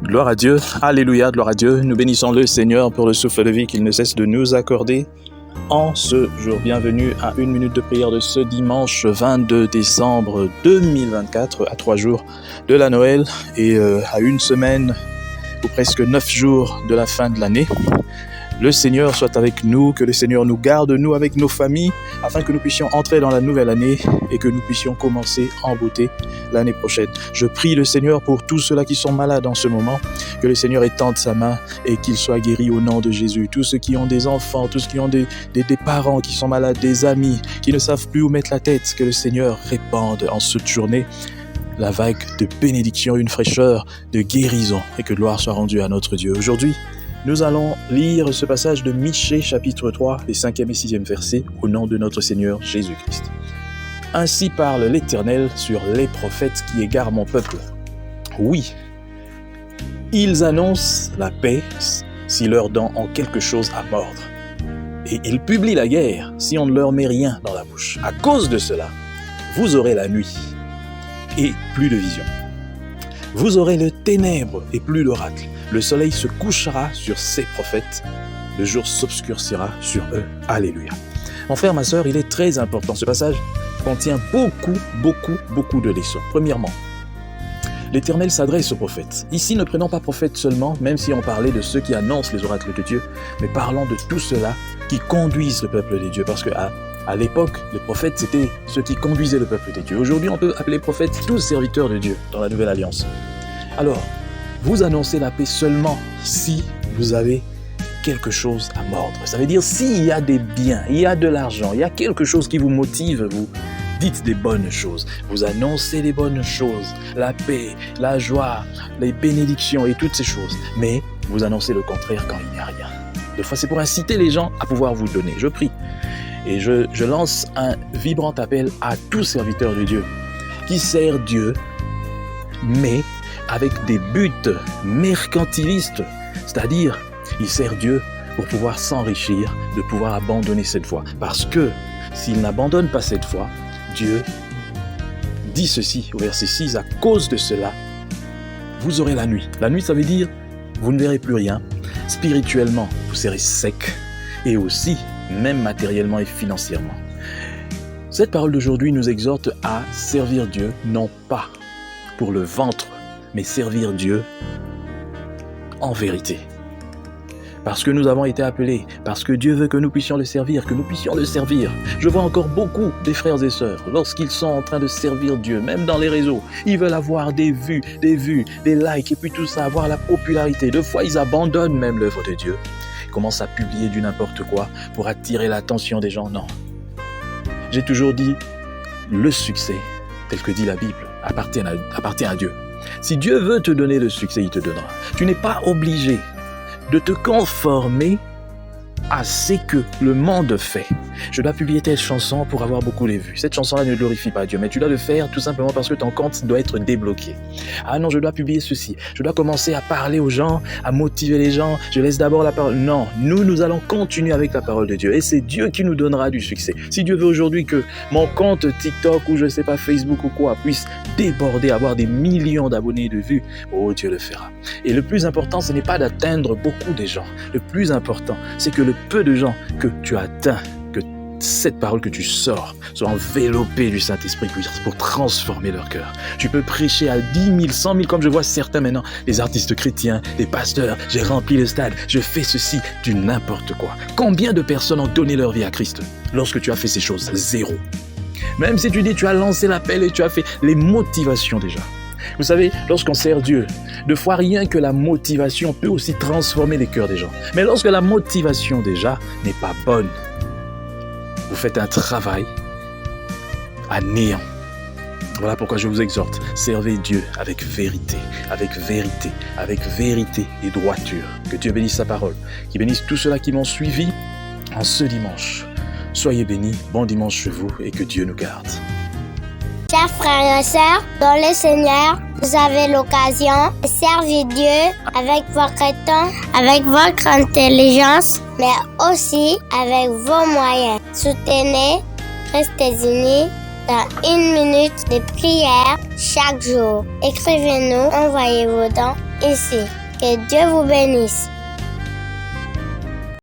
Gloire à Dieu, alléluia, gloire à Dieu. Nous bénissons le Seigneur pour le souffle de vie qu'il ne cesse de nous accorder en ce jour. Bienvenue à une minute de prière de ce dimanche 22 décembre 2024, à 3 jours de la Noël et à une semaine ou presque 9 jours de la fin de l'année. Le Seigneur soit avec nous, que le Seigneur nous garde, nous avec nos familles, afin que nous puissions entrer dans la nouvelle année et que nous puissions commencer en beauté l'année prochaine. Je prie le Seigneur pour tous ceux-là qui sont malades en ce moment, que le Seigneur étende sa main et qu'ils soient guéris au nom de Jésus. Tous ceux qui ont des enfants, tous ceux qui ont des parents qui sont malades, des amis qui ne savent plus où mettre la tête, que le Seigneur répande en cette journée la vague de bénédiction, une fraîcheur, de guérison et que gloire soit rendue à notre Dieu. Aujourd'hui, nous allons lire ce passage de Michée, chapitre 3, les 5e et 6e versets, au nom de notre Seigneur Jésus-Christ. Ainsi parle l'Éternel sur les prophètes qui égarent mon peuple. Oui, ils annoncent la paix si leurs dents ont quelque chose à mordre. Et ils publient la guerre si on ne leur met rien dans la bouche. À cause de cela, vous aurez la nuit et plus de vision. Vous aurez le ténèbre et plus d'oracle. Le soleil se couchera sur ces prophètes, le jour s'obscurcira sur eux. Alléluia. Mon frère, ma sœur, il est très important. Ce passage contient beaucoup de leçons. Premièrement, l'Éternel s'adresse aux prophètes. Ici, ne prenons pas prophètes seulement, même si on parlait de ceux qui annoncent les oracles de Dieu, mais parlons de tous ceux-là qui conduisent le peuple de Dieu. Parce qu'à l'époque, les prophètes, c'était ceux qui conduisaient le peuple de Dieu. Aujourd'hui, on peut appeler prophètes tous serviteurs de Dieu dans la Nouvelle Alliance. Alors, vous annoncez la paix seulement si vous avez quelque chose à mordre. Ça veut dire s'il y a des biens, il y a de l'argent, il y a quelque chose qui vous motive, vous dites des bonnes choses. Vous annoncez les bonnes choses, la paix, la joie, les bénédictions et toutes ces choses. Mais vous annoncez le contraire quand il n'y a rien. Des fois, c'est pour inciter les gens à pouvoir vous donner. Je prie et je lance un vibrant appel à tout serviteur de Dieu qui sert Dieu, mais avec des buts mercantilistes, c'est-à-dire il sert Dieu pour pouvoir s'enrichir, de pouvoir abandonner cette foi. Parce que s'il n'abandonne pas cette foi, Dieu dit ceci au verset 6, à cause de cela, vous aurez la nuit. La nuit, ça veut dire vous ne verrez plus rien. Spirituellement, vous serez sec et aussi, même matériellement et financièrement. Cette parole d'aujourd'hui nous exhorte à servir Dieu, non pas pour le ventre, mais servir Dieu en vérité. Parce que nous avons été appelés, parce que Dieu veut que nous puissions le servir, que nous puissions le servir. Je vois encore beaucoup des frères et sœurs, lorsqu'ils sont en train de servir Dieu, même dans les réseaux, ils veulent avoir des vues, des likes, et puis tout ça, avoir la popularité. Deux fois, ils abandonnent même l'œuvre de Dieu. Ils commencent à publier du n'importe quoi pour attirer l'attention des gens. Non. J'ai toujours dit, le succès, tel que dit la Bible, appartient à Dieu. Si Dieu veut te donner le succès, il te donnera. Tu n'es pas obligé de te conformer à ce que le monde fait. Je dois publier telle chanson pour avoir beaucoup de vues. Cette chanson-là ne glorifie pas Dieu, mais tu dois le faire tout simplement parce que ton compte doit être débloqué. Ah non, je dois publier ceci. Je dois commencer à parler aux gens, à motiver les gens. Je laisse d'abord la parole. Non, nous allons continuer avec la parole de Dieu. Et c'est Dieu qui nous donnera du succès. Si Dieu veut aujourd'hui que mon compte TikTok ou je sais pas Facebook ou quoi puisse déborder, avoir des millions d'abonnés de vues, oh Dieu le fera. Et le plus important, ce n'est pas d'atteindre beaucoup de gens. Le plus important, c'est que le peu de gens que tu atteins, que cette parole que tu sors soit enveloppée du Saint-Esprit pour transformer leur cœur. Tu peux prêcher à 10 000, 100 000, comme je vois certains maintenant, les artistes chrétiens, les pasteurs, j'ai rempli le stade, je fais ceci, du n'importe quoi. Combien de personnes ont donné leur vie à Christ lorsque tu as fait ces choses? Zéro. Même si tu dis tu as lancé l'appel et tu as fait les motivations déjà. Vous savez, lorsqu'on sert Dieu, de fois rien que la motivation peut aussi transformer les cœurs des gens. Mais lorsque la motivation déjà n'est pas bonne, vous faites un travail à néant. Voilà pourquoi je vous exhorte, servez Dieu avec vérité et droiture. Que Dieu bénisse sa parole, qu'il bénisse tous ceux-là qui m'ont suivi en ce dimanche. Soyez bénis, bon dimanche chez vous et que Dieu nous garde. Chers frères et sœurs, dans le Seigneur, vous avez l'occasion de servir Dieu avec votre temps, avec votre intelligence, mais aussi avec vos moyens. Soutenez, restez unis dans 1 minute de prière chaque jour. Écrivez-nous, envoyez vos dons ici. Que Dieu vous bénisse.